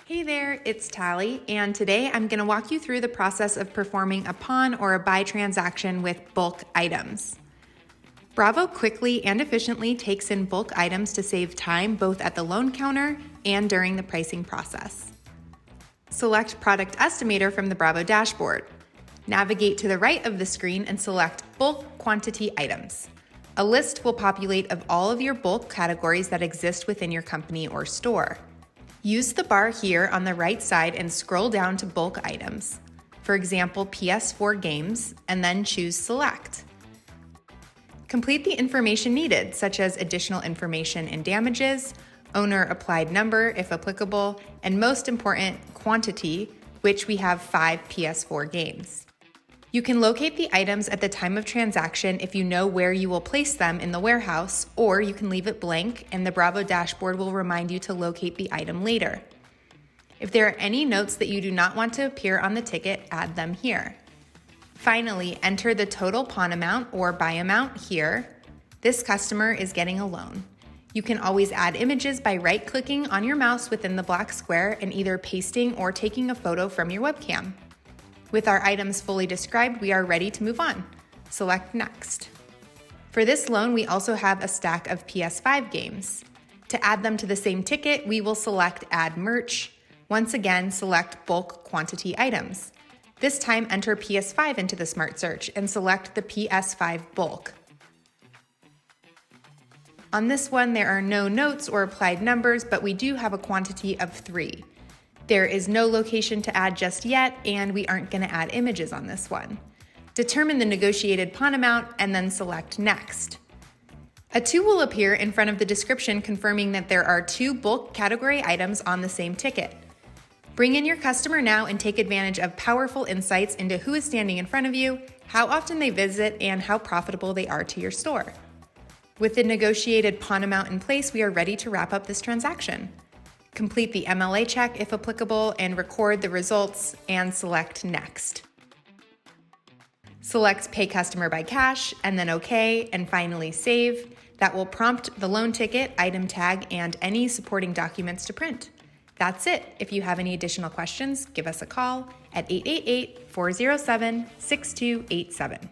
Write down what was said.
Hey there, it's Tally, and today I'm going to walk you through the process of performing a pawn or a buy transaction with bulk items. Bravo quickly and efficiently takes in bulk items to save time both at the loan counter and during the pricing process. Select Product Estimator from the Bravo dashboard. Navigate to the right of the screen and select Bulk Quantity Items. A list will populate of all of your bulk categories that exist within your company or store. Use the bar here on the right side and scroll down to bulk items. For example, PS4 games, and then choose Select. Complete the information needed, such as additional information and damages, owner applied number if applicable, and most important, quantity, which we have 5 PS4 games. You can locate the items at the time of transaction if you know where you will place them in the warehouse, or you can leave it blank and the Bravo dashboard will remind you to locate the item later. If there are any notes that you do not want to appear on the ticket, add them here. Finally, enter the total pawn amount or buy amount here. This customer is getting a loan. You can always add images by right-clicking on your mouse within the black square and either pasting or taking a photo from your webcam. With our items fully described, we are ready to move on. Select Next. For this loan, we also have a stack of PS5 games. To add them to the same ticket, we will select Add Merch. Once again, select Bulk Quantity Items. This time, enter PS5 into the Smart Search and select the PS5 bulk. On this one, there are no notes or applied numbers, but we do have a quantity of 3. There is no location to add just yet, and we aren't going to add images on this one. Determine the negotiated pawn amount and then select Next. A 2 will appear in front of the description confirming that there are 2 bulk category items on the same ticket. Bring in your customer now and take advantage of powerful insights into who is standing in front of you, how often they visit, and how profitable they are to your store. With the negotiated pawn amount in place, we are ready to wrap up this transaction. Complete the MLA check if applicable and record the results and select Next. Select Pay Customer by Cash and then OK and finally Save. That will prompt the loan ticket, item tag, and any supporting documents to print. That's it. If you have any additional questions, give us a call at 888-407-6287.